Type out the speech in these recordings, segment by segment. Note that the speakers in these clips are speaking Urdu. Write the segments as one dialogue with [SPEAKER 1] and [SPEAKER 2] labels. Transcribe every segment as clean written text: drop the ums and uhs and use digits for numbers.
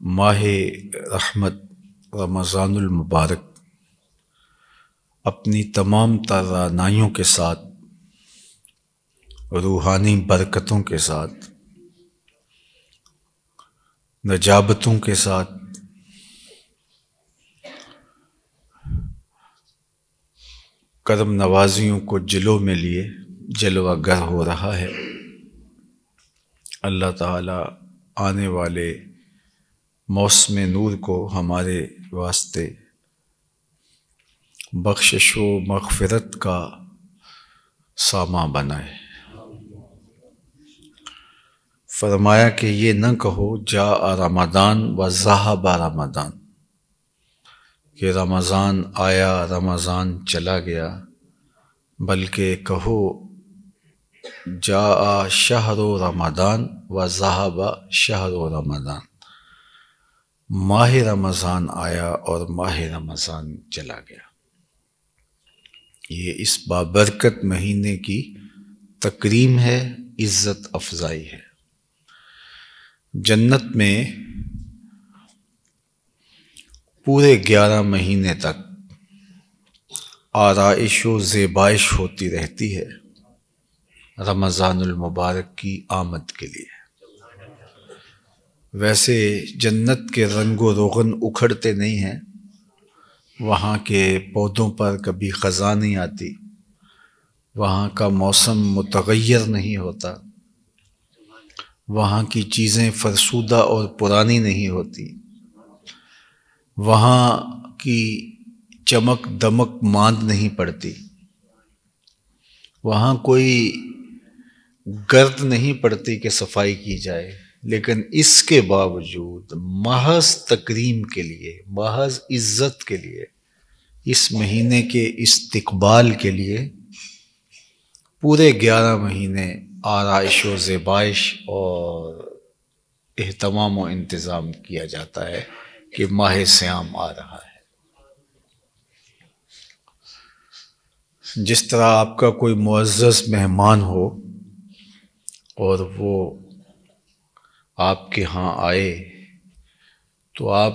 [SPEAKER 1] ماہ رحمت رمضان المبارک اپنی تمام توانائیوں کے ساتھ، روحانی برکتوں کے ساتھ، نجابتوں کے ساتھ کرم نوازیوں کو جلو میں لیے جلوہ گر ہو رہا ہے۔ اللہ تعالیٰ آنے والے موسم نور کو ہمارے واسطے بخشش و مغفرت کا ساماں بنائے۔ فرمایا کہ یہ نہ کہو جاء رمضان و ذہب رمضان، کہ رمضان آیا رمضان چلا گیا، بلکہ کہو جاء شہر رمضان و ذہب شہر رمضان، ماہ رمضان آیا اور ماہ رمضان چلا گیا۔ یہ اس بابرکت مہینے کی تکریم ہے، عزت افزائی ہے۔ جنت میں پورے 11 مہینے تک آرائش و زیبائش ہوتی رہتی ہے رمضان المبارک کی آمد کے لیے۔ ویسے جنت کے رنگ و روغن اکھڑتے نہیں ہیں، وہاں کے پودوں پر کبھی خزاں نہیں آتی، وہاں کا موسم متغیر نہیں ہوتا، وہاں کی چیزیں فرسودہ اور پرانی نہیں ہوتی، وہاں کی چمک دمک ماند نہیں پڑتی، وہاں کوئی گرد نہیں پڑتی کہ صفائی کی جائے، لیکن اس کے باوجود محض تکریم کے لیے، محض عزت کے لیے، اس مہینے کے استقبال کے لیے پورے 11 مہینے آرائش و زیبائش اور اہتمام و انتظام کیا جاتا ہے کہ ماہ صیام آ رہا ہے۔ جس طرح آپ کا کوئی معزز مہمان ہو اور وہ آپ کے ہاں آئے تو آپ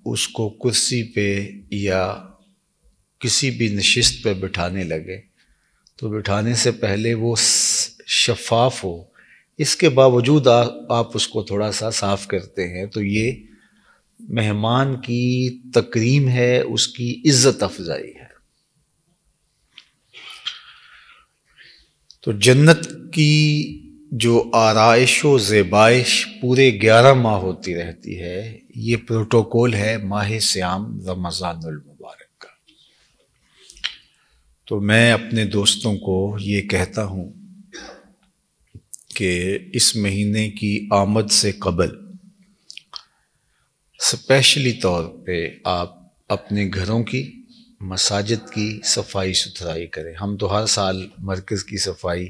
[SPEAKER 1] اس کو کرسی پہ یا کسی بھی نشست پہ بٹھانے لگے تو بٹھانے سے پہلے وہ شفاف ہو، اس کے باوجود آپ اس کو تھوڑا سا صاف کرتے ہیں، تو یہ مہمان کی تکریم ہے، اس کی عزت افزائی ہے۔ تو جنت کی جو آرائش و زیبائش پورے 11 ماہ ہوتی رہتی ہے، یہ پروٹوکول ہے ماہ صیام رمضان المبارک کا۔ تو میں اپنے دوستوں کو یہ کہتا ہوں کہ اس مہینے کی آمد سے قبل اسپیشلی طور پہ آپ اپنے گھروں کی، مساجد کی صفائی ستھرائی کریں۔ ہم تو ہر سال مرکز کی صفائی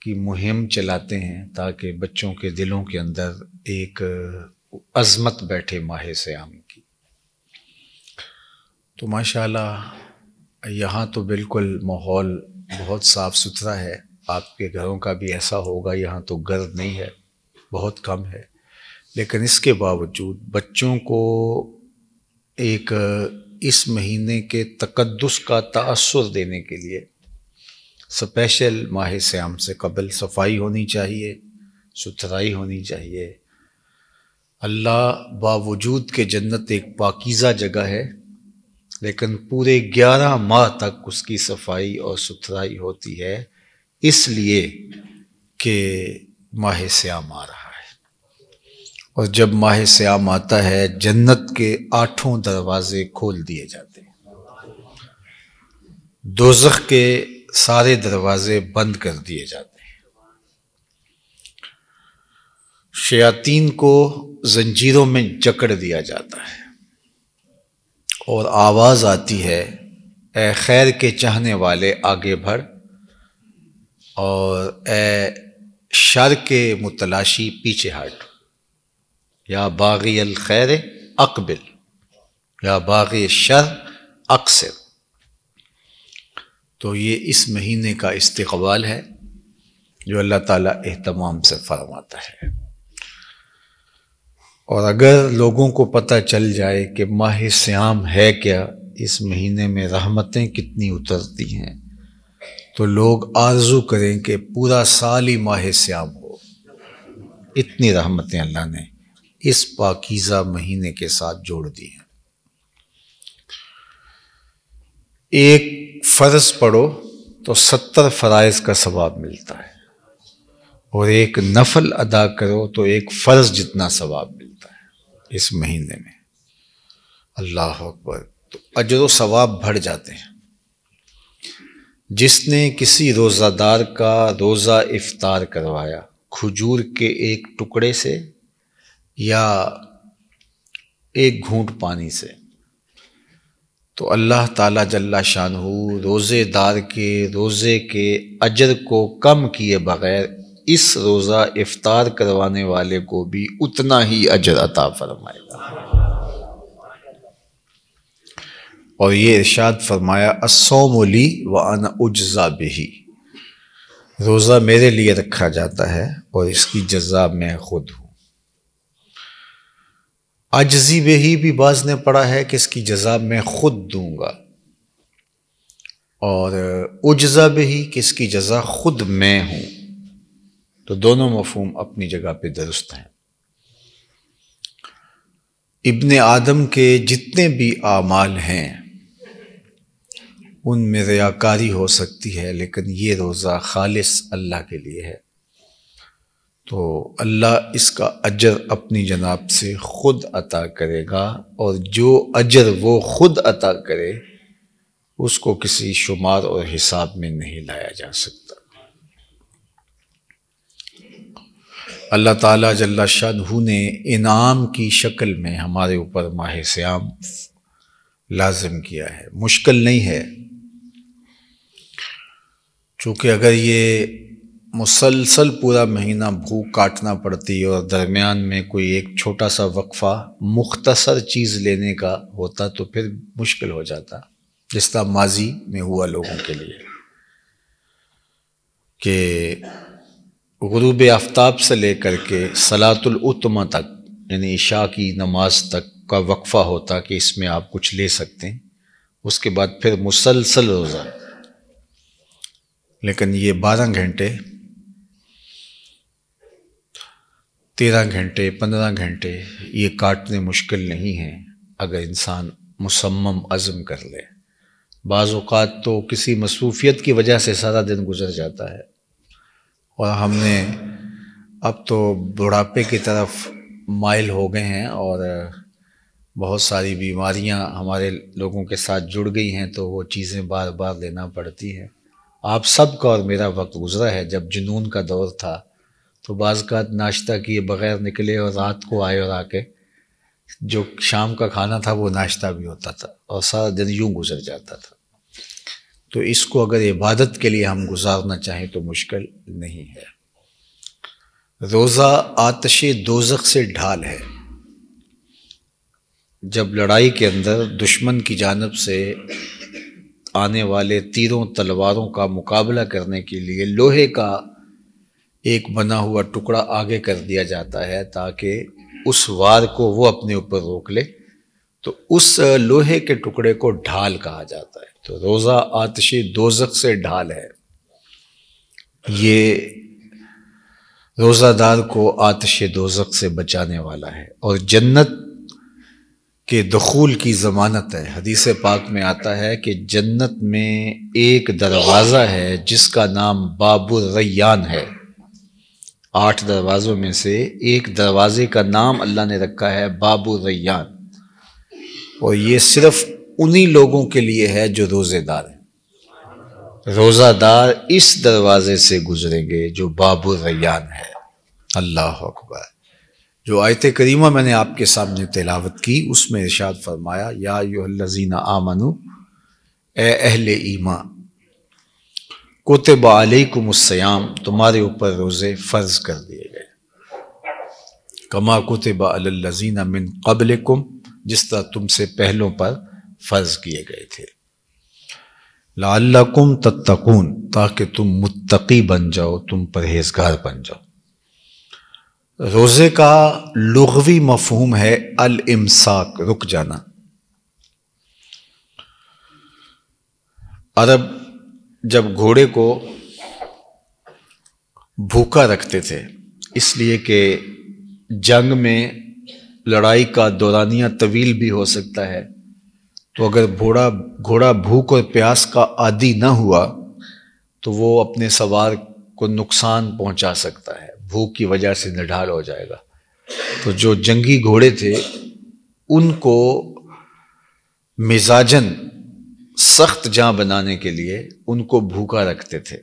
[SPEAKER 1] کی مہم چلاتے ہیں تاکہ بچوں کے دلوں کے اندر ایک عظمت بیٹھے ماہ صیام کی۔ تو ماشاءاللہ یہاں تو بالکل ماحول بہت صاف ستھرا ہے، آپ کے گھروں کا بھی ایسا ہوگا، یہاں تو گرد نہیں ہے، بہت کم ہے، لیکن اس کے باوجود بچوں کو ایک اس مہینے کے تقدس کا تأثر دینے کے لیے اسپیشل ماہ صیام سے قبل صفائی ہونی چاہیے، ستھرائی ہونی چاہیے۔ اللہ باوجود کہ جنت ایک پاکیزہ جگہ ہے، لیکن پورے 11 ماہ تک اس کی صفائی اور ستھرائی ہوتی ہے، اس لیے کہ ماہ صیام آ رہا ہے۔ اور جب ماہ صیام آتا ہے جنت کے 8 دروازے کھول دیے جاتے ہیں، دوزخ کے سارے دروازے بند کر دیے جاتے ہیں، شیاطین کو زنجیروں میں جکڑ دیا جاتا ہے، اور آواز آتی ہے اے خیر کے چاہنے والے آگے بڑھ، اور اے شر کے متلاشی پیچھے ہٹ، یا باغی الخیر اقبل یا باغی الشر اقصر۔ تو یہ اس مہینے کا استقبال ہے جو اللہ تعالیٰ اہتمام سے فرماتا ہے۔ اور اگر لوگوں کو پتہ چل جائے کہ ماہ صیام ہے کیا، اس مہینے میں رحمتیں کتنی اترتی ہیں، تو لوگ آرزو کریں کہ پورا سال ہی ماہ صیام ہو۔ اتنی رحمتیں اللہ نے اس پاکیزہ مہینے کے ساتھ جوڑ دی ہیں۔ ایک فرض پڑھو تو 70 فرائض کا ثواب ملتا ہے، اور ایک نفل ادا کرو تو ایک فرض جتنا ثواب ملتا ہے اس مہینے میں۔ اللہ اکبر! تو اجر و ثواب بڑھ جاتے ہیں۔ جس نے کسی روزہ دار کا روزہ افطار کروایا کھجور کے ایک ٹکڑے سے یا ایک گھونٹ پانی سے، تو اللہ تعالیٰ جل شانہ روزے دار کے روزے کے اجر کو کم کیے بغیر اس روزہ افطار کروانے والے کو بھی اتنا ہی اجر عطا فرمائے گا۔ اور یہ ارشاد فرمایا الصوم لی وانا اجزا بہ، روزہ میرے لیے رکھا جاتا ہے اور اس کی جزا میں خود ہوں۔ اجزی بہ بھی بعض نے پڑھا ہے کہ اس کی جزا میں خود دوں گا، اور اجزا بہ کہ اس کی جزا خود میں ہوں، تو دونوں مفہوم اپنی جگہ پہ درست ہیں۔ ابن آدم کے جتنے بھی اعمال ہیں ان میں ریاکاری ہو سکتی ہے، لیکن یہ روزہ خالص اللہ کے لیے ہے، تو اللہ اس کا اجر اپنی جناب سے خود عطا کرے گا، اور جو اجر وہ خود عطا کرے اس کو کسی شمار اور حساب میں نہیں لایا جا سکتا۔ اللہ تعالیٰ جل شانہ نے انعام کی شکل میں ہمارے اوپر ماہ صیام لازم کیا ہے، مشکل نہیں ہے، چونکہ اگر یہ مسلسل پورا مہینہ بھوک کاٹنا پڑتی اور درمیان میں کوئی ایک چھوٹا سا وقفہ مختصر چیز لینے کا ہوتا تو پھر مشکل ہو جاتا، جس طرح ماضی میں ہوا لوگوں کے لیے کہ غروب آفتاب سے لے کر کے صلاۃ العتمہ تک، یعنی عشاء کی نماز تک کا وقفہ ہوتا کہ اس میں آپ کچھ لے سکتے ہیں، اس کے بعد پھر مسلسل روزہ۔ لیکن یہ 12 گھنٹے 13 گھنٹے 15 گھنٹے یہ کاٹنے مشکل نہیں ہیں اگر انسان مصمم عزم کر لے۔ بعض اوقات تو کسی مصروفیت کی وجہ سے سارا دن گزر جاتا ہے، اور ہم نے اب تو بڑھاپے کی طرف مائل ہو گئے ہیں اور بہت ساری بیماریاں ہمارے لوگوں کے ساتھ جڑ گئی ہیں، تو وہ چیزیں بار بار لینا پڑتی ہیں۔ آپ سب کا اور میرا وقت گزرا ہے، جب جنون کا دور تھا تو بعض کا ناشتہ کیے بغیر نکلے اور رات کو آئے، اور آ کے جو شام کا کھانا تھا وہ ناشتہ بھی ہوتا تھا، اور سارا دن یوں گزر جاتا تھا۔ تو اس کو اگر عبادت کے لیے ہم گزارنا چاہیں تو مشکل نہیں ہے۔ روزہ آتش دوزخ سے ڈھال ہے۔ جب لڑائی کے اندر دشمن کی جانب سے آنے والے تیروں تلواروں کا مقابلہ کرنے کے لیے لوہے کا ایک بنا ہوا ٹکڑا آگے کر دیا جاتا ہے تاکہ اس وار کو وہ اپنے اوپر روک لے، تو اس لوہے کے ٹکڑے کو ڈھال کہا جاتا ہے۔ تو روزہ آتش دوزخ سے ڈھال ہے، یہ روزہ دار کو آتش دوزخ سے بچانے والا ہے اور جنت کے دخول کی ضمانت ہے۔ حدیث پاک میں آتا ہے کہ جنت میں ایک دروازہ ہے جس کا نام باب الریان ہے۔ 8 دروازوں میں سے ایک دروازے کا نام اللہ نے رکھا ہے باب الریان، اور یہ صرف انہی لوگوں کے لیے ہے جو روزے دار ہیں۔ روزہ دار اس دروازے سے گزریں گے جو باب الریان ہے۔ اللہ اکبر! جو آیت کریمہ میں نے آپ کے سامنے تلاوت کی اس میں ارشاد فرمایا یا ایھا الذین آمنو، اے اہل ایمان، کتب علیکم الصیام، تمہارے اوپر روزے فرض کر دیے گئے، کما کتب علی الذین من قبلکم، جس طرح تم سے پہلوں پر فرض کیے گئے تھے، لعلکم تتقون، تاکہ تم متقی بن جاؤ، تم پرہیزگار بن جاؤ۔ روزے کا لغوی مفہوم ہے الامساک، رک جانا۔ عرب جب گھوڑے کو بھوکا رکھتے تھے، اس لیے کہ جنگ میں لڑائی کا دورانیہ طویل بھی ہو سکتا ہے، تو اگر گھوڑا بھوک اور پیاس کا عادی نہ ہوا تو وہ اپنے سوار کو نقصان پہنچا سکتا ہے، بھوک کی وجہ سے نڈھال ہو جائے گا۔ تو جو جنگی گھوڑے تھے ان کو مزاجن سخت جاں بنانے کے لیے ان کو بھوکا رکھتے تھے،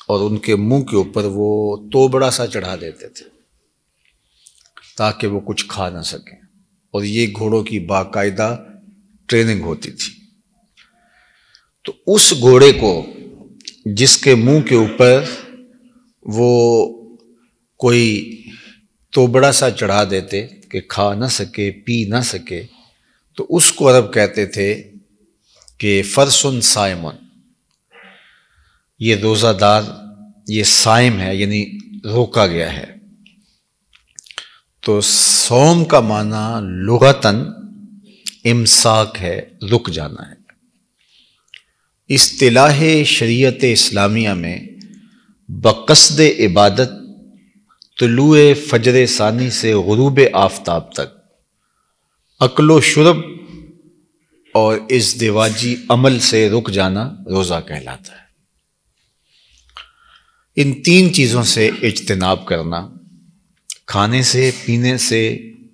[SPEAKER 1] اور ان کے منہ کے اوپر وہ توبڑا سا چڑھا دیتے تھے تاکہ وہ کچھ کھا نہ سکیں، اور یہ گھوڑوں کی باقاعدہ ٹریننگ ہوتی تھی۔ تو اس گھوڑے کو جس کے منہ کے اوپر وہ کوئی توبڑا سا چڑھا دیتے کہ کھا نہ سکے، پی نہ سکے، تو اس کو عرب کہتے تھے کہ فرسن صائمن، یہ روزہ دار، یہ صائم ہے، یعنی روکا گیا ہے۔ تو صوم کا معنی لغتاً امساک ہے، رک جانا ہے۔ اصطلاح شریعت اسلامیہ میں بقصد عبادت طلوع فجر ثانی سے غروب آفتاب تک اکل و شرب اور ازدواجی عمل سے رک جانا روزہ کہلاتا ہے۔ ان تین چیزوں سے اجتناب کرنا، کھانے سے، پینے سے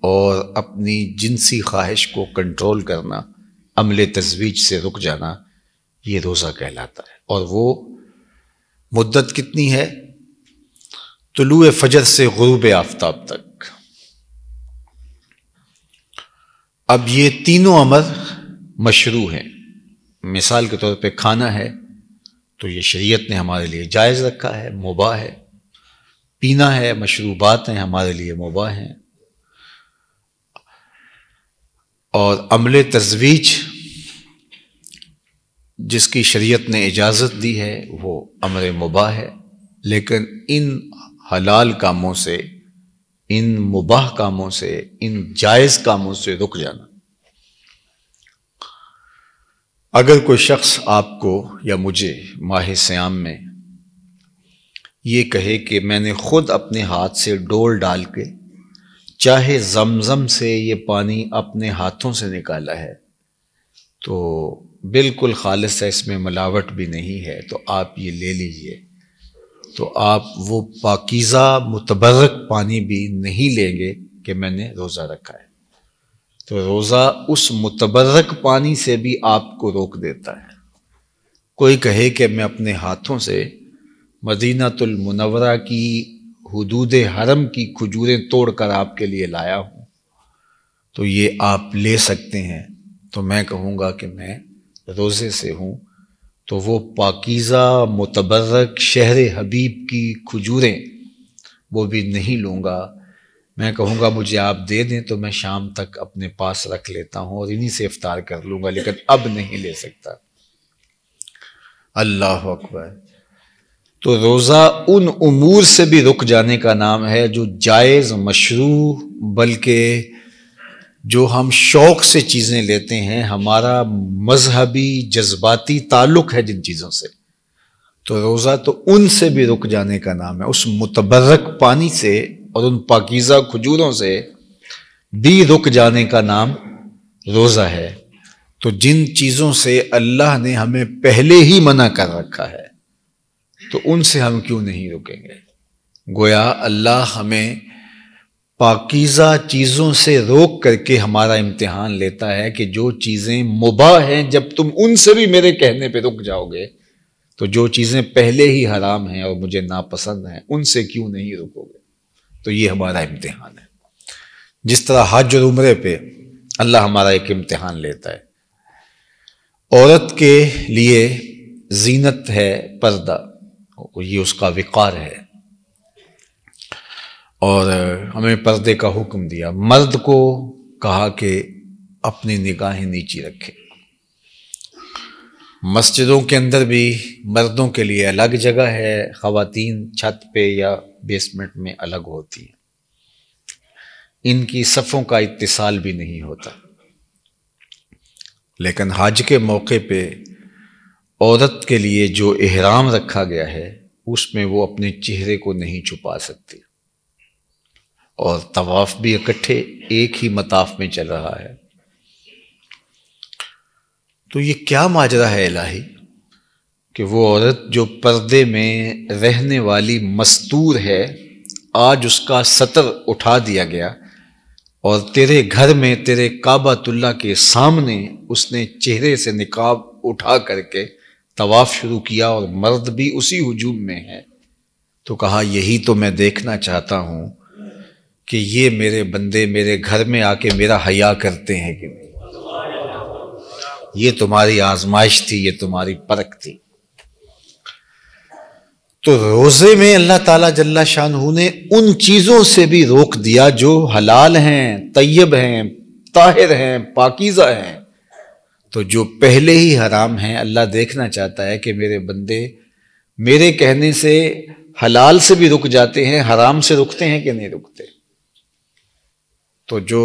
[SPEAKER 1] اور اپنی جنسی خواہش کو کنٹرول کرنا، عمل تزویج سے رک جانا، یہ روزہ کہلاتا ہے۔ اور وہ مدت کتنی ہے؟ طلوع فجر سے غروب آفتاب تک۔ اب یہ تینوں امر مشروع ہیں۔ مثال کے طور پہ کھانا ہے تو یہ شریعت نے ہمارے لیے جائز رکھا ہے، مباح ہے۔ پینا ہے، مشروبات ہیں، ہمارے لیے مباح ہیں۔ اور عمل تزویج جس کی شریعت نے اجازت دی ہے وہ امر مباح ہے، لیکن ان حلال کاموں سے، ان مباح کاموں سے، ان جائز کاموں سے رک جانا۔ اگر کوئی شخص آپ کو یا مجھے ماہ صیام میں یہ کہے کہ میں نے خود اپنے ہاتھ سے ڈول ڈال کے چاہے زمزم سے یہ پانی اپنے ہاتھوں سے نکالا ہے تو بالکل خالص ہے، اس میں ملاوٹ بھی نہیں ہے، تو آپ یہ لے لیجئے، تو آپ وہ پاکیزہ متبرک پانی بھی نہیں لیں گے کہ میں نے روزہ رکھا ہے۔ تو روزہ اس متبرک پانی سے بھی آپ کو روک دیتا ہے۔ کوئی کہے کہ میں اپنے ہاتھوں سے مدینۃ المنورہ کی حدود حرم کی کھجوریں توڑ کر آپ کے لیے لایا ہوں، تو یہ آپ لے سکتے ہیں، تو میں کہوں گا کہ میں روزے سے ہوں، تو وہ پاکیزہ متبرک شہر حبیب کی کھجوریں وہ بھی نہیں لوں گا۔ میں کہوں گا مجھے آپ دے دیں تو میں شام تک اپنے پاس رکھ لیتا ہوں اور انہی سے افطار کر لوں گا، لیکن اب نہیں لے سکتا۔ اللہ اکبر۔ تو روزہ ان امور سے بھی رک جانے کا نام ہے جو جائز، مشروع، بلکہ جو ہم شوق سے چیزیں لیتے ہیں، ہمارا مذہبی جذباتی تعلق ہے جن چیزوں سے، تو روزہ تو ان سے بھی رک جانے کا نام ہے۔ اس متبرک پانی سے اور ان پاکیزہ کھجوروں سے بھی رک جانے کا نام روزہ ہے۔ تو جن چیزوں سے اللہ نے ہمیں پہلے ہی منع کر رکھا ہے تو ان سے ہم کیوں نہیں رکیں گے؟ گویا اللہ ہمیں پاکیزہ چیزوں سے روک کر کے ہمارا امتحان لیتا ہے کہ جو چیزیں مباح ہیں جب تم ان سے بھی میرے کہنے پہ رک جاؤ گے تو جو چیزیں پہلے ہی حرام ہیں اور مجھے ناپسند ہیں ان سے کیوں نہیں رکو گے؟ تو یہ ہمارا امتحان ہے۔ جس طرح حج اور عمرے پہ اللہ ہمارا ایک امتحان لیتا ہے۔ عورت کے لیے زینت ہے پردہ، یہ اس کا وقار ہے، اور ہمیں پردے کا حکم دیا۔ مرد کو کہا کہ اپنی نگاہیں نیچی رکھے۔ مسجدوں کے اندر بھی مردوں کے لیے الگ جگہ ہے، خواتین چھت پہ یا بیسمنٹ میں الگ ہوتی ہیں۔ ان کی صفوں کا اتصال بھی نہیں ہوتا۔ لیکن حج کے موقع پہ عورت کے لیے جو احرام رکھا گیا ہے اس میں وہ اپنے چہرے کو نہیں چھپا سکتی، اور طواف بھی اکٹھے ایک ہی مطاف میں چل رہا ہے۔ تو یہ کیا ماجرا ہے الہی کہ وہ عورت جو پردے میں رہنے والی مستور ہے، آج اس کا ستر اٹھا دیا گیا، اور تیرے گھر میں تیرے کعبۃ اللہ کے سامنے اس نے چہرے سے نقاب اٹھا کر کے طواف شروع کیا، اور مرد بھی اسی ہجوم میں ہے۔ تو کہا یہی تو میں دیکھنا چاہتا ہوں کہ یہ میرے بندے میرے گھر میں آ کے میرا حیا کرتے ہیں کہ نہیں۔ یہ تمہاری آزمائش تھی، یہ تمہاری پرکھ تھی۔ تو روزے میں اللہ تعالیٰ جل شانہ نے ان چیزوں سے بھی روک دیا جو حلال ہیں، طیب ہیں، طاہر ہیں، پاکیزہ ہیں۔ تو جو پہلے ہی حرام ہیں، اللہ دیکھنا چاہتا ہے کہ میرے بندے میرے کہنے سے حلال سے بھی رک جاتے ہیں، حرام سے رکتے ہیں کہ نہیں رکتے۔ تو جو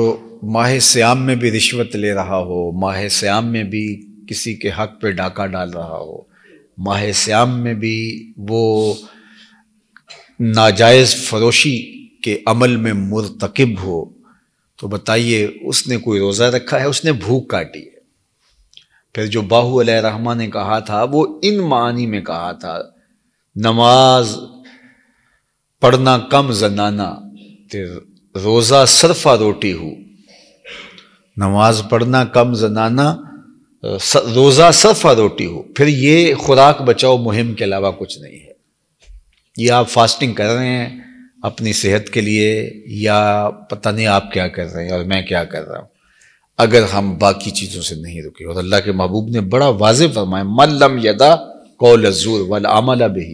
[SPEAKER 1] ماہ سیام میں بھی رشوت لے رہا ہو، ماہ سیام میں بھی کسی کے حق پہ ڈاکہ ڈال رہا ہو، ماہ سیام میں بھی وہ ناجائز فروشی کے عمل میں مرتکب ہو، تو بتائیے اس نے کوئی روزہ رکھا ہے؟ اس نے بھوک کاٹی ہے۔ پھر جو باہو علیہ الرحمہ نے کہا تھا وہ ان معانی میں کہا تھا، نماز پڑھنا کم زنانہ روزہ صرفہ روٹی ہو۔ نماز پڑھنا کم زنانہ روزہ صرفہ روٹی ہو۔ پھر یہ خوراک بچاؤ مہم کے علاوہ کچھ نہیں ہے۔ یہ آپ فاسٹنگ کر رہے ہیں اپنی صحت کے لیے، یا پتہ نہیں آپ کیا کر رہے ہیں اور میں کیا کر رہا ہوں، اگر ہم باقی چیزوں سے نہیں رکے۔ اور اللہ کے محبوب نے بڑا واضح فرمایا، من لم یدع قول الزور والعمل بہ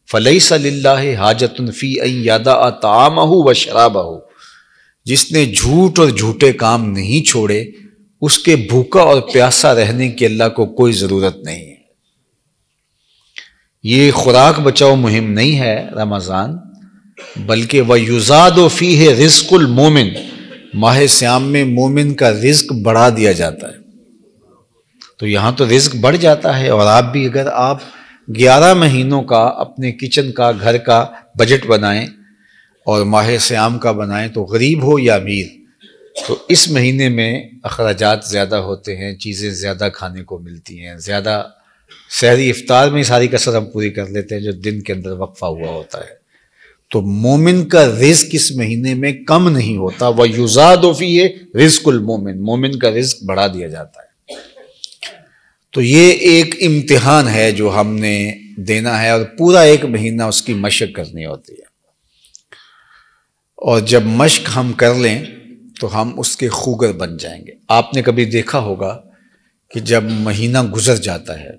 [SPEAKER 1] فلیس للہ حاجۃ فی ان یدع طعامہ وشرابہ۔ جس نے جھوٹ اور جھوٹے کام نہیں چھوڑے، اس کے بھوکا اور پیاسا رہنے کی اللہ کو کوئی ضرورت نہیں ہے۔ یہ خوراک بچاؤ مہم نہیں ہے رمضان، بلکہ وَيُزَادُ فِيهِ رِزْقُ الْمُؤْمِنِ، ماہ سیام میں مومن کا رزق بڑھا دیا جاتا ہے۔ تو یہاں تو رزق بڑھ جاتا ہے، اور آپ بھی اگر آپ 11 مہینوں کا اپنے کچن کا گھر کا بجٹ بنائیں اور ماہ سیام کا بنائیں، تو غریب ہو یا امیر، تو اس مہینے میں اخراجات زیادہ ہوتے ہیں، چیزیں زیادہ کھانے کو ملتی ہیں، زیادہ سحری افطار میں ساری کسر ہم پوری کر لیتے ہیں جو دن کے اندر وقفہ ہوا ہوتا ہے۔ تو مومن کا رزق اس مہینے میں کم نہیں ہوتا، وَيُزَادُ فِيهِ رِزْقُ الْمُؤْمِنِ، مومن کا رزق بڑھا دیا جاتا ہے۔ تو یہ ایک امتحان ہے جو ہم نے دینا ہے، اور پورا ایک مہینہ اس کی مشق کرنی ہوتی ہے۔ اور جب مشق ہم کر لیں تو ہم اس کے خوگر بن جائیں گے۔ آپ نے کبھی دیکھا ہوگا کہ جب مہینہ گزر جاتا ہے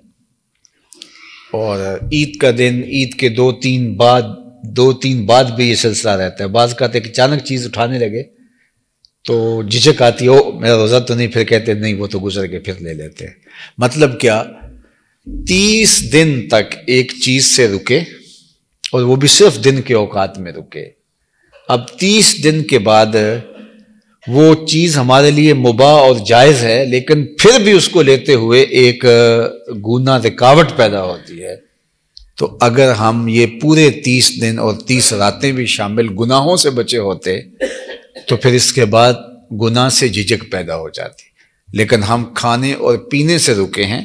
[SPEAKER 1] اور عید کا دن، عید کے دو تین بعد بھی یہ سلسلہ رہتا ہے، بعض کہتے ہیں کہ اچانک چیز اٹھانے لگے تو جھجک آتی ہو، میرا روزہ تو نہیں، پھر کہتے نہیں وہ تو گزر کے پھر لے لیتے ہیں۔ مطلب کیا؟ 30 دن تک ایک چیز سے رکے، اور وہ بھی صرف دن کے اوقات میں رکے۔ اب 30 دن کے بعد وہ چیز ہمارے لیے مباح اور جائز ہے، لیکن پھر بھی اس کو لیتے ہوئے ایک گناہ رکاوٹ پیدا ہوتی ہے۔ تو اگر ہم یہ پورے 30 دن اور 30 راتیں بھی شامل گناہوں سے بچے ہوتے تو پھر اس کے بعد گناہ سے جھجک پیدا ہو جاتی۔ لیکن ہم کھانے اور پینے سے رکے ہیں،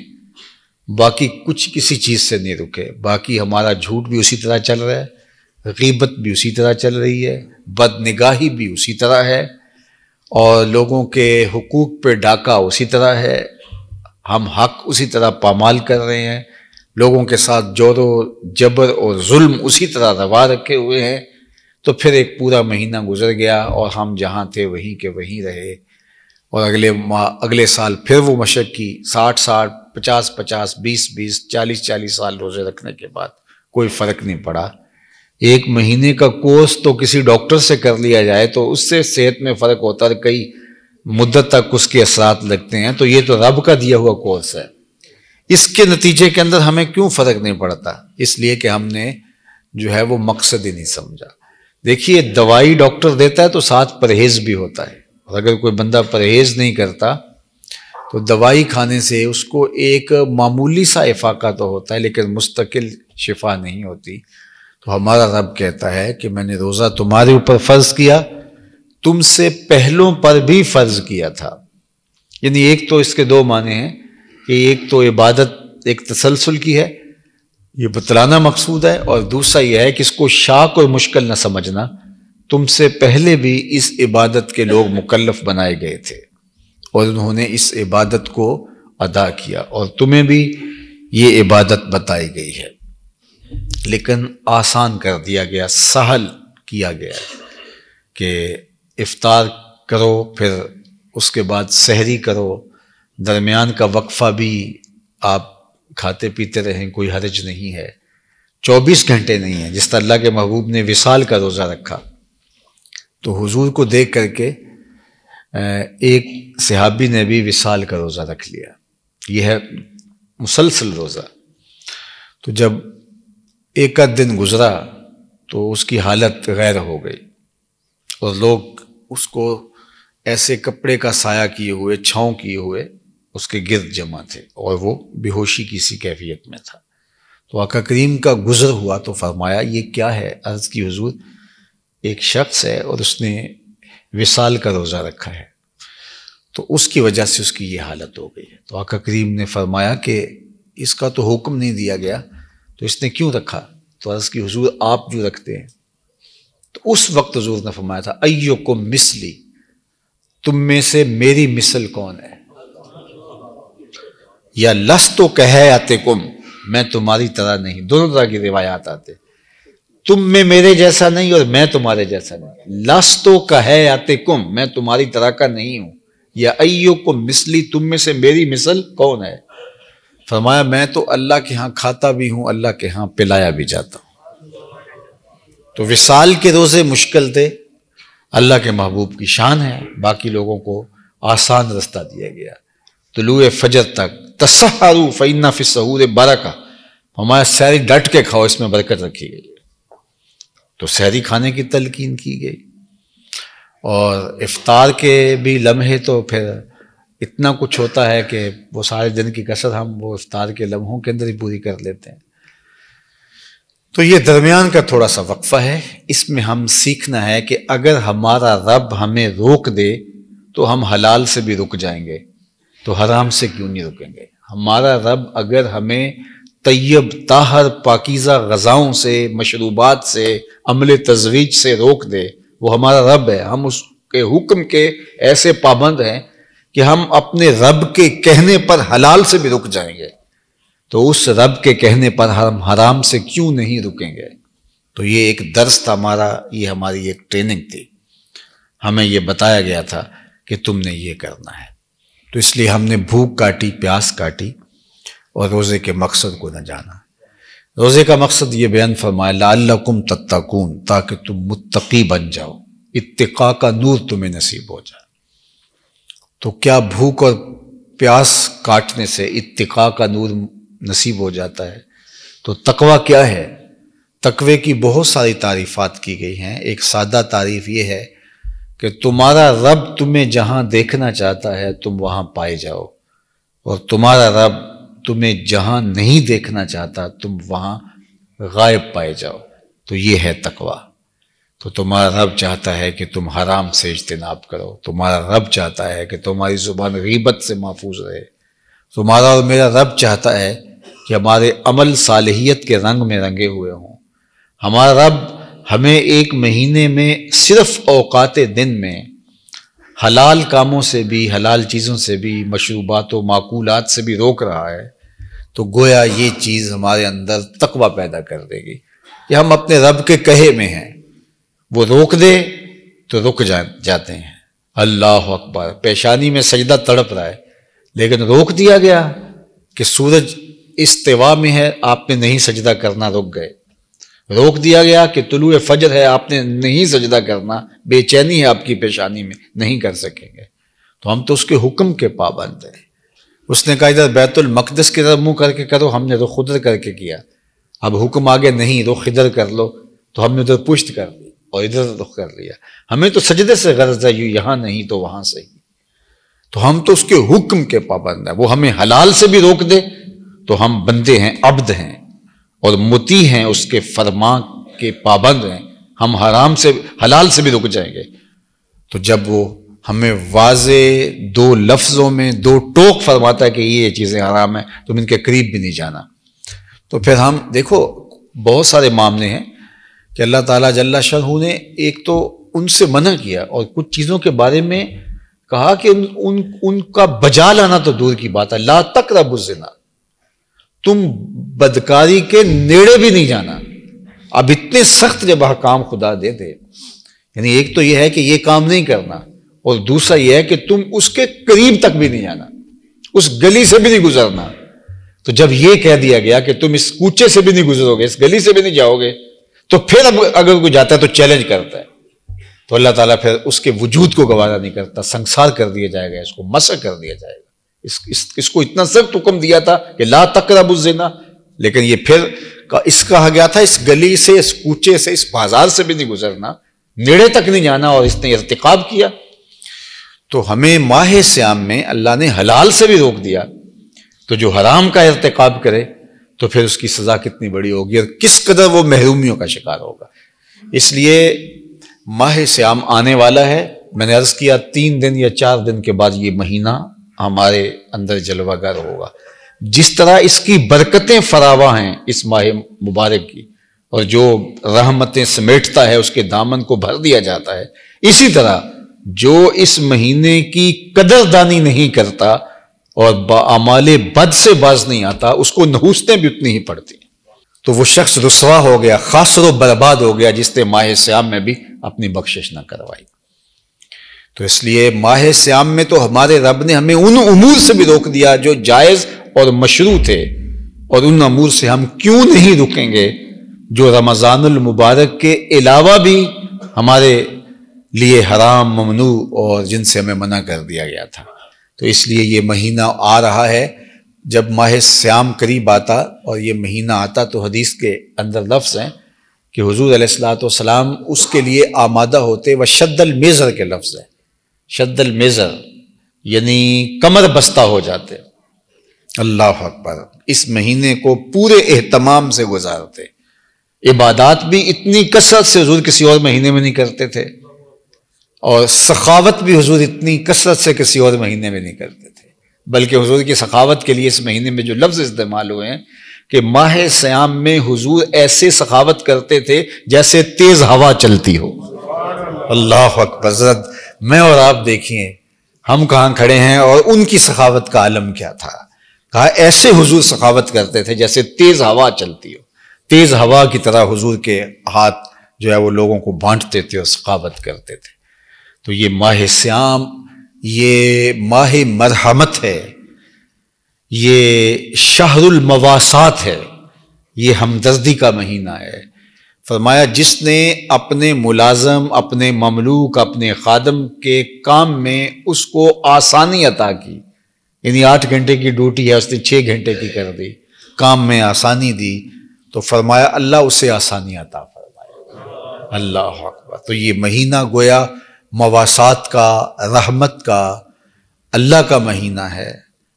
[SPEAKER 1] باقی کچھ کسی چیز سے نہیں رکے۔ باقی ہمارا جھوٹ بھی اسی طرح چل رہا ہے، غیبت بھی اسی طرح چل رہی ہے، بد نگاہی بھی اسی طرح ہے، اور لوگوں کے حقوق پہ ڈاکہ اسی طرح ہے، ہم حق اسی طرح پامال کر رہے ہیں، لوگوں کے ساتھ جور و جبر اور ظلم اسی طرح روا رکھے ہوئے ہیں۔ تو پھر ایک پورا مہینہ گزر گیا اور ہم جہاں تھے وہیں کے وہیں رہے، اور اگلے سال پھر وہ مشق کی، 60 50 20 40 سال روزے رکھنے کے بعد کوئی فرق نہیں پڑا۔ ایک مہینے کا کورس تو کسی ڈاکٹر سے کر لیا جائے تو اس سے صحت میں فرق ہوتا ہے، کئی مدت تک اس کے اثرات لگتے ہیں۔ تو یہ تو رب کا دیا ہوا کورس ہے، اس کے نتیجے کے اندر ہمیں کیوں فرق نہیں پڑتا؟ اس لیے کہ ہم نے جو ہے وہ مقصد ہی نہیں سمجھا۔ دیکھیے دوائی ڈاکٹر دیتا ہے تو ساتھ پرہیز بھی ہوتا ہے، اور اگر کوئی بندہ پرہیز نہیں کرتا تو دوائی کھانے سے اس کو ایک معمولی سا افاقہ تو ہوتا ہے لیکن مستقل شفا نہیں ہوتی۔ تو ہمارا رب کہتا ہے کہ میں نے روزہ تمہارے اوپر فرض کیا، تم سے پہلوں پر بھی فرض کیا تھا۔ یعنی ایک تو اس کے دو معنی ہیں کہ ایک تو عبادت ایک تسلسل کی ہے، یہ بتلانا مقصود ہے، اور دوسرا یہ ہے کہ اس کو شاق اور مشکل نہ سمجھنا، تم سے پہلے بھی اس عبادت کے لوگ مکلف بنائے گئے تھے اور انہوں نے اس عبادت کو ادا کیا، اور تمہیں بھی یہ عبادت بتائی گئی ہے، لیکن آسان کر دیا گیا، سہل کیا گیا کہ افطار کرو، پھر اس کے بعد سحری کرو، درمیان کا وقفہ بھی آپ کھاتے پیتے رہیں، کوئی حرج نہیں ہے، 24 گھنٹے نہیں ہے۔ جس طرح اللہ کے محبوب نے وصال کا روزہ رکھا تو حضور کو دیکھ کر کے ایک صحابی نے بھی وصال کا روزہ رکھ لیا، یہ ہے مسلسل روزہ۔ تو جب ایک آدھ دن گزرا تو اس کی حالت غیر ہو گئی، اور لوگ اس کو ایسے کپڑے کا سایہ کیے ہوئے، چھاؤں کیے ہوئے اس کے گرد جمع تھے، اور وہ بے ہوشی کی سی کیفیت میں تھا۔ تو آقا کریم کا گزر ہوا تو فرمایا یہ کیا ہے؟ عرض کی حضور ایک شخص ہے اور اس نے وصال کا روزہ رکھا ہے، تو اس کی وجہ سے اس کی یہ حالت ہو گئی ہے۔ تو آقا کریم نے فرمایا کہ اس کا تو حکم نہیں دیا گیا تو اس نے کیوں رکھا؟ تو عرض کی حضور آپ جو رکھتے ہیں۔ تو اس وقت حضور نے فرمایا تھا ایکم مثلی، تم میں سے میری مثل کون ہے؟ یا لستو کہیاتکم، میں تمہاری طرح نہیں، دونوں طرح کی روایات آتے، تم میں میرے جیسا نہیں اور میں تمہارے جیسا نہیں، لستو کہیاتکم، میں تمہاری طرح کا نہیں ہوں، یا ایکم مثلی، تم میں سے میری مثل کون ہے؟ فرمایا میں تو اللہ کے ہاں کھاتا بھی ہوں، اللہ کے ہاں پلایا بھی جاتا ہوں۔ تو وصال کے روزے مشکل تھے، اللہ کے محبوب کی شان ہے، باقی لوگوں کو آسان رستہ دیا گیا۔ طلوع فجر تک تسحروا فإن فی السحور برکہ، ہمارا سحری ڈٹ کے کھاؤ، اس میں برکت رکھی گئی۔ تو سحری کھانے کی تلقین کی گئی، اور افطار کے بھی لمحے تو پھر اتنا کچھ ہوتا ہے کہ وہ سارے دن کی کسر ہم وہ افطار کے لمحوں کے اندر ہی پوری کر لیتے ہیں۔ تو یہ درمیان کا تھوڑا سا وقفہ ہے، اس میں ہم سیکھنا ہے کہ اگر ہمارا رب ہمیں روک دے تو ہم حلال سے بھی رک جائیں گے، تو حرام سے کیوں نہیں رکیں گے؟ ہمارا رب اگر ہمیں طیب طاہر پاکیزہ غذاؤں سے، مشروبات سے، عمل تزویج سے روک دے، وہ ہمارا رب ہے، ہم اس کے حکم کے ایسے پابند ہیں کہ ہم اپنے رب کے کہنے پر حلال سے بھی رک جائیں گے، تو اس رب کے کہنے پر ہم حرام سے کیوں نہیں رکیں گے؟ تو یہ ایک درس تھا ہمارا، یہ ہماری ایک ٹریننگ تھی، ہمیں یہ بتایا گیا تھا کہ تم نے یہ کرنا ہے۔ تو اس لیے ہم نے بھوک کاٹی، پیاس کاٹی، اور روزے کے مقصد کو نہ جانا۔ روزے کا مقصد یہ بیان فرمایا لعلکم تتقون، تاکہ تم متقی بن جاؤ، اتقاء کا نور تمہیں نصیب ہو جائے۔ تو کیا بھوک اور پیاس کاٹنے سے اتقاء کا نور نصیب ہو جاتا ہے؟ تو تقوی کیا ہے؟ تقوی کی بہت ساری تعریفات کی گئی ہیں۔ ایک سادہ تعریف یہ ہے کہ تمہارا رب تمہیں جہاں دیکھنا چاہتا ہے تم وہاں پائے جاؤ، اور تمہارا رب تمہیں جہاں نہیں دیکھنا چاہتا تم وہاں غائب پائے جاؤ، تو یہ ہے تقوی۔ تو تمہارا رب چاہتا ہے کہ تم حرام سے اجتناب کرو، تمہارا رب چاہتا ہے کہ تمہاری زبان غیبت سے محفوظ رہے، تمہارا اور میرا رب چاہتا ہے کہ ہمارے عمل صالحیت کے رنگ میں رنگے ہوئے ہوں۔ ہمارا رب ہمیں ایک مہینے میں صرف اوقات دن میں حلال کاموں سے بھی، حلال چیزوں سے بھی، مشروبات و معقولات سے بھی روک رہا ہے، تو گویا یہ چیز ہمارے اندر تقوی پیدا کر دے گی کہ ہم اپنے رب کے کہے میں ہیں، وہ روک دے تو رک جاتے ہیں۔ اللہ اکبر، پیشانی میں سجدہ تڑپ رہا ہے لیکن روک دیا گیا کہ سورج استوا میں ہے، آپ نے نہیں سجدہ کرنا، رک گئے۔ روک دیا گیا کہ طلوع فجر ہے، آپ نے نہیں سجدہ کرنا، بے چینی ہے آپ کی پیشانی میں، نہیں کر سکیں گے۔ تو ہم تو اس کے حکم کے پابند ہیں۔ اس نے کہا ادھر بیت المقدس کی طرف منہ کر کے کرو، ہم نے رخ ادھر کر کے کیا۔ اب حکم آگے نہیں، رخ ادھر کر لو، تو ہم نے ادھر پشت کر دی۔ اور ادھر رخ کر لیا. ہمیں تو سجدے سے غرض ہے، یہاں نہیں تو وہاں سے ہی. تو ہم تو اس کے حکم کے پابند ہیں. وہ ہمیں حلال سے بھی روک دے تو ہم بندے ہیں، عبد ہیں اور مطیع ہیں، اس کے فرمان کے پابند ہیں. ہم حرام سے حلال سے بھی رک جائیں گے. تو جب وہ ہمیں واضح 2 لفظوں میں 2 ٹوک فرماتا ہے کہ یہ چیزیں حرام ہیں، تم ان کے قریب بھی نہیں جانا، تو پھر ہم دیکھو بہت سارے معاملے ہیں کہ اللہ تعالیٰ جل شانہ نے ایک تو ان سے منع کیا اور کچھ چیزوں کے بارے میں کہا کہ ان کا بجا لانا تو دور کی بات ہے. لا تقربوا الزنا، تم بدکاری کے نیڑے بھی نہیں جانا. اب اتنے سخت جب احکام خدا دے دے، یعنی ایک تو یہ ہے کہ یہ کام نہیں کرنا، اور دوسرا یہ ہے کہ تم اس کے قریب تک بھی نہیں جانا، اس گلی سے بھی نہیں گزرنا. تو جب یہ کہہ دیا گیا کہ تم اس کوچے سے بھی نہیں گزرو گے، اس گلی سے بھی نہیں جاؤ گے، تو پھر اب اگر کوئی جاتا ہے تو چیلنج کرتا ہے. تو اللہ تعالیٰ پھر اس کے وجود کو گوارا نہیں کرتا، سنسار کر دیا جائے گا، اس کو مسخ کر دیا جائے گا. اس کو اتنا سخت حکم دیا تھا کہ لا تقربوا الزنا، لیکن یہ پھر اس کہا گیا تھا اس گلی سے، اس کوچے سے، اس بازار سے بھی نہیں گزرنا، نیڑے تک نہیں جانا، اور اس نے ارتکاب کیا. تو ہمیں ماہ صیام میں اللہ نے حلال سے بھی روک دیا، تو جو حرام کا ارتکاب کرے تو پھر اس کی سزا کتنی بڑی ہوگی اور کس قدر وہ محرومیوں کا شکار ہوگا. اس لیے ماہ صیام آنے والا ہے. میں نے عرض کیا 3 دن یا 4 دن کے بعد یہ مہینہ ہمارے اندر جلوہ گر ہوگا. جس طرح اس کی برکتیں فراواں ہیں اس ماہ مبارک کی، اور جو رحمتیں سمیٹتا ہے اس کے دامن کو بھر دیا جاتا ہے، اسی طرح جو اس مہینے کی قدردانی نہیں کرتا اور باعمال بد سے باز نہیں آتا، اس کو نحوستیں بھی اتنی ہی پڑتی ہیں. تو وہ شخص رسوا ہو گیا، خاسر و برباد ہو گیا جس نے ماہ صیام میں بھی اپنی بخشش نہ کروائی. تو اس لیے ماہ صیام میں تو ہمارے رب نے ہمیں ان امور سے بھی روک دیا جو جائز اور مشروع تھے، اور ان امور سے ہم کیوں نہیں رکیں گے جو رمضان المبارک کے علاوہ بھی ہمارے لیے حرام، ممنوع اور جن سے ہمیں منع کر دیا گیا تھا. تو اس لیے یہ مہینہ آ رہا ہے. جب ماہ صیام قریب آتا اور یہ مہینہ آتا تو حدیث کے اندر لفظ ہیں کہ حضور علیہ الصلوۃ والسلام اس کے لیے آمادہ ہوتے. وہ شد المیزر کے لفظ ہے، شد المیزر یعنی کمر بستہ ہو جاتے. اللہ اکبر. اس مہینے کو پورے اہتمام سے گزارتے. عبادات بھی اتنی کثرت سے حضور کسی اور مہینے میں نہیں کرتے تھے، اور سخاوت بھی حضور اتنی کثرت سے کسی اور مہینے میں نہیں کرتے تھے. بلکہ حضور کی سخاوت کے لیے اس مہینے میں جو لفظ استعمال ہوئے ہیں کہ ماہ صیام میں حضور ایسے سخاوت کرتے تھے جیسے تیز ہوا چلتی ہو. اللہ اکبر. میں اور آپ دیکھیں ہم کہاں کھڑے ہیں اور ان کی سخاوت کا عالم کیا تھا. کہا ایسے حضور سخاوت کرتے تھے جیسے تیز ہوا چلتی ہو. تیز ہوا کی طرح حضور کے ہاتھ جو ہے وہ لوگوں کو بانٹتے تھے اور سخاوت کرتے تھے. تو یہ ماہ صیام یہ ماہ مرحمت ہے، یہ شہر المواسات ہے، یہ ہمدردی کا مہینہ ہے. فرمایا جس نے اپنے ملازم، اپنے مملوک، اپنے خادم کے کام میں اس کو آسانی عطا کی، یعنی 8 گھنٹے کی ڈیوٹی ہے اس نے 6 گھنٹے کی کر دی، کام میں آسانی دی، تو فرمایا اللہ اسے آسانی عطا فرمائے. اللہ اکبر. تو یہ مہینہ گویا مواسات کا، رحمت کا، اللہ کا مہینہ ہے.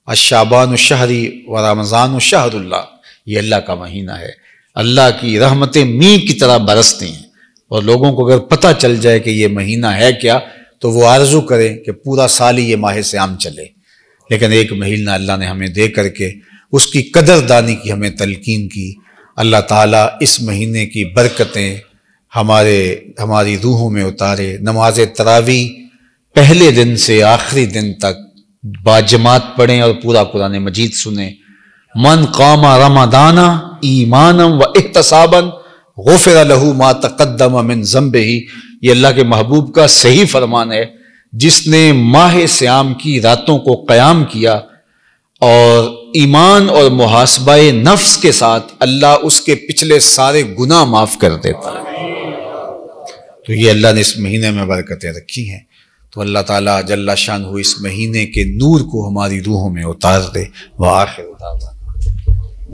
[SPEAKER 1] الشعبان الشہری و رمضان الشہر اللہ، یہ اللہ کا مہینہ ہے. اللہ کی رحمتیں میگھ کی طرح برستی ہیں، اور لوگوں کو اگر پتہ چل جائے کہ یہ مہینہ ہے کیا تو وہ آرزو کریں کہ پورا سال ہی یہ ماہ صیام چلے. لیکن ایک مہینہ اللہ نے ہمیں دے کر کے اس کی قدر دانی کی ہمیں تلقین کی. اللہ تعالیٰ اس مہینے کی برکتیں ہماری روحوں میں اتارے. نماز تراویح پہلے دن سے آخری دن تک باجماعت پڑھیں اور پورا قرآن مجید سنیں. من قام رمضان ایمانا و احتسابا غفر له ما تقدم من ذنبہ، یہ اللہ کے محبوب کا صحیح فرمان ہے. جس نے ماہ صیام کی راتوں کو قیام کیا اور ایمان اور محاسبہ نفس کے ساتھ، اللہ اس کے پچھلے سارے گناہ معاف کر دیتا ہے. تو یہ اللہ نے اس مہینے میں برکتیں رکھی ہیں. تو اللہ تعالیٰ جل شانہ اس مہینے کے نور کو ہماری روحوں میں اتار دے. وآخر دعوانا